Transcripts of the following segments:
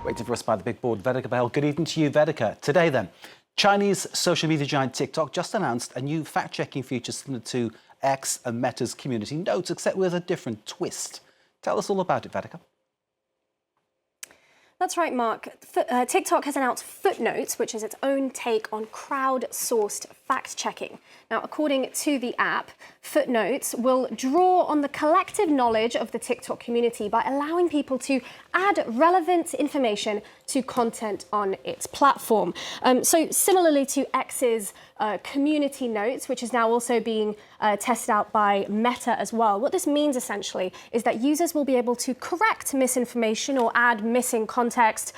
Waiting for us by the big board, Vedika Bahel. Good evening to you, Vedika. Today then, Chinese social media giant TikTok just announced a new fact-checking feature similar to X and Meta's community notes, except with a different twist. Tell us all about it, Vedika. That's right, Mark. TikTok has announced Footnotes, which is its own take on crowd-sourced fact-checking. Now, according to the app, Footnotes will draw on the collective knowledge of the TikTok community by allowing people to add relevant information to content on its platform. So similarly to X's community notes, which is now also being tested out by Meta as well. What this means essentially is that users will be able to correct misinformation or add missing context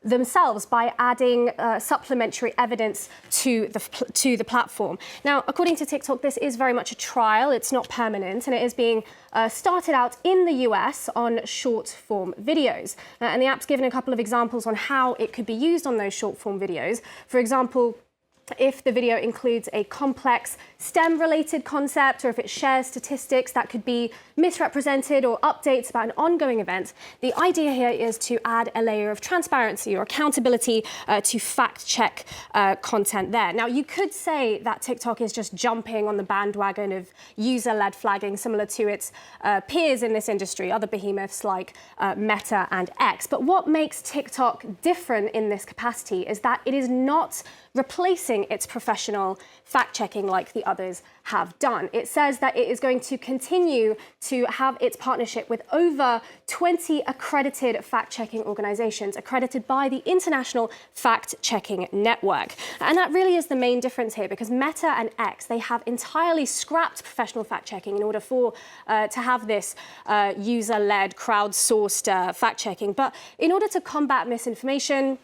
themselves by adding supplementary evidence to the platform. Now, according to TikTok, this is very much a trial. It's not permanent, and it is being started out in the US on short-form videos. And the app's given a couple of examples on how it could be used on those short-form videos. For example, if the video includes a complex STEM-related concept, or if it shares statistics that could be misrepresented or updates about an ongoing event, the idea here is to add a layer of transparency or accountability to fact-check content there. Now, you could say that TikTok is just jumping on the bandwagon of user-led flagging, similar to its peers in this industry, other behemoths like Meta and X. But what makes TikTok different in this capacity is that it is not replacing its professional fact-checking like the others have done. It says that it is going to continue to have its partnership with over 20 accredited fact-checking organizations, accredited by the International Fact-Checking Network. And that really is the main difference here, because Meta and X, they have entirely scrapped professional fact-checking in order for to have this user-led, crowd-sourced fact-checking. But in order to combat misinformation,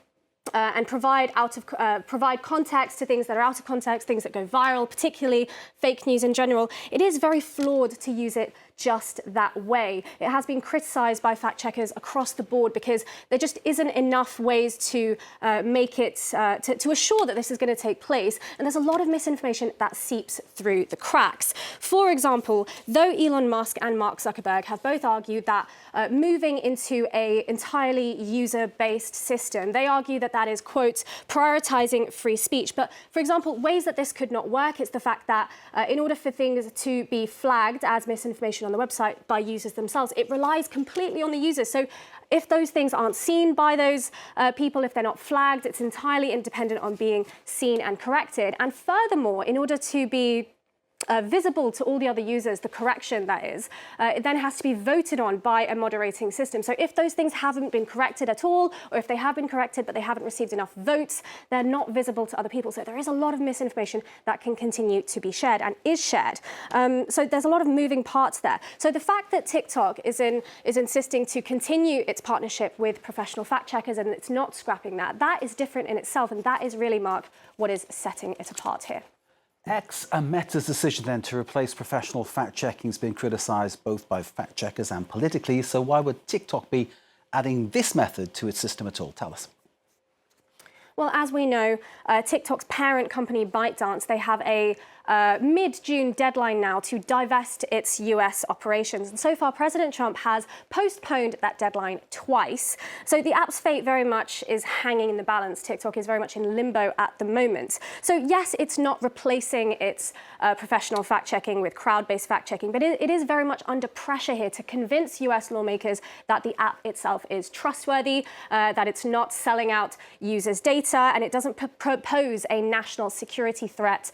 and provide context to things that are out of context, things that go viral, particularly fake news in general, it is very flawed to use it just that way. It has been criticised by fact checkers across the board because there just isn't enough ways to make it, to assure that this is going to take place. And there's a lot of misinformation that seeps through the cracks. For example, though Elon Musk and Mark Zuckerberg have both argued that moving into an entirely user-based system, they argue that that is, quote, prioritising free speech. But, for example, ways that this could not work, it's the fact that in order for things to be flagged as misinformation on the website by users themselves, it relies completely on the users. So if those things aren't seen by those people, if they're not flagged, it's entirely independent on being seen and corrected. And furthermore, in order to be visible to all the other users, the correction that is, it then has to be voted on by a moderating system. So if those things haven't been corrected at all, or if they have been corrected but they haven't received enough votes, they're not visible to other people. So there is a lot of misinformation that can continue to be shared and is shared. So there's a lot of moving parts there. So the fact that TikTok is insisting to continue its partnership with professional fact checkers and it's not scrapping that, that is different in itself, and that is really, Mark, what is setting it apart here. X and Meta's decision then to replace professional fact-checking has been criticised both by fact-checkers and politically. So why would TikTok be adding this method to its system at all? Tell us. Well, as we know, TikTok's parent company ByteDance, they have a mid-June deadline now to divest its US operations. And so far, President Trump has postponed that deadline twice. So the app's fate very much is hanging in the balance. TikTok is very much in limbo at the moment. So yes, it's not replacing its professional fact-checking with crowd-based fact-checking, but it is very much under pressure here to convince US lawmakers that the app itself is trustworthy, that it's not selling out users' data, and it doesn't pose a national security threat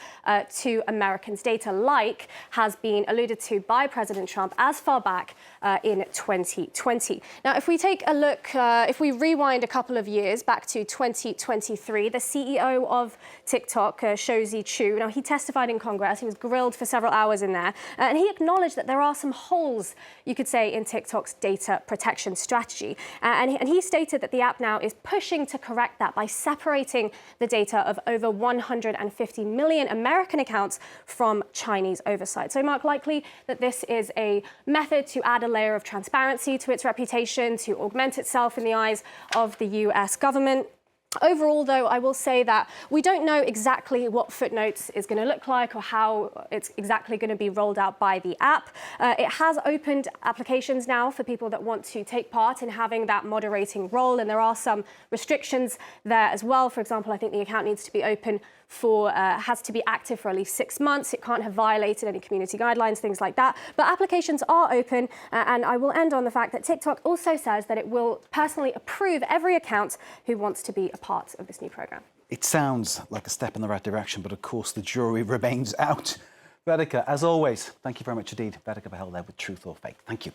to Americans' data, like has been alluded to by President Trump as far back in 2020. Now, if we take a look, if we rewind a couple of years back to 2023, the CEO of TikTok, Shou Chu, now he testified in Congress, he was grilled for several hours in there, and he acknowledged that there are some holes, you could say, in TikTok's data protection strategy. And he stated that the app now is pushing to correct that by separating the data of over 150 million American accounts from Chinese oversight. So, Mark, likely that this is a method to add a layer of transparency to its reputation, to augment itself in the eyes of the US government. Overall, though, I will say that we don't know exactly what Footnotes is going to look like or how it's exactly going to be rolled out by the app. It has opened applications now for people that want to take part in having that moderating role, and there are some restrictions there as well. For example, I think the account needs to be open for, has to be active for at least 6 months. It can't have violated any community guidelines, things like that. But applications are open, and I will end on the fact that TikTok also says that it will personally approve every account who wants to be a part of this new program. It sounds like a step in the right direction, but of course the jury remains out. Vedika, as always, thank you very much indeed. Vedika Bahel there with Truth or Fake. Thank you.